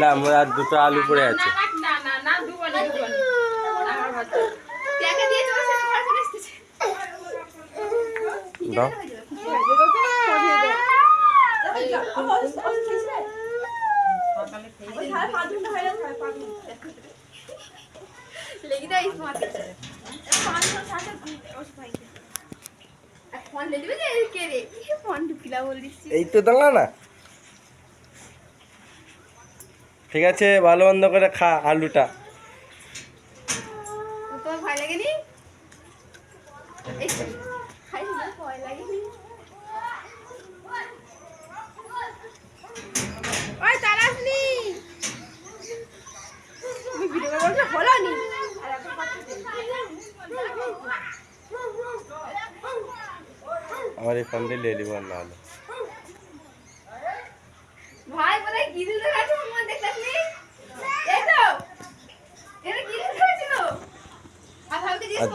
না মোর আর দুটো আলু পড়ে আছে। দাও এই তো দাঁড়া না, ঠিক আছে ভালো মন্দ করে খা আলুটা। তোমার ভয় লাগেনি? ভয় লাগেনি? ওই তারা আসলি ভিডিও করতে হলো নি। আমার এই ফোন দিয়ে লেলি বল না হলো ভাই বলে গিরিল ধরে আছে মন দেখতেছলি? এই তো এটা গিরিল ধরেছিল। আর ভাবতে আর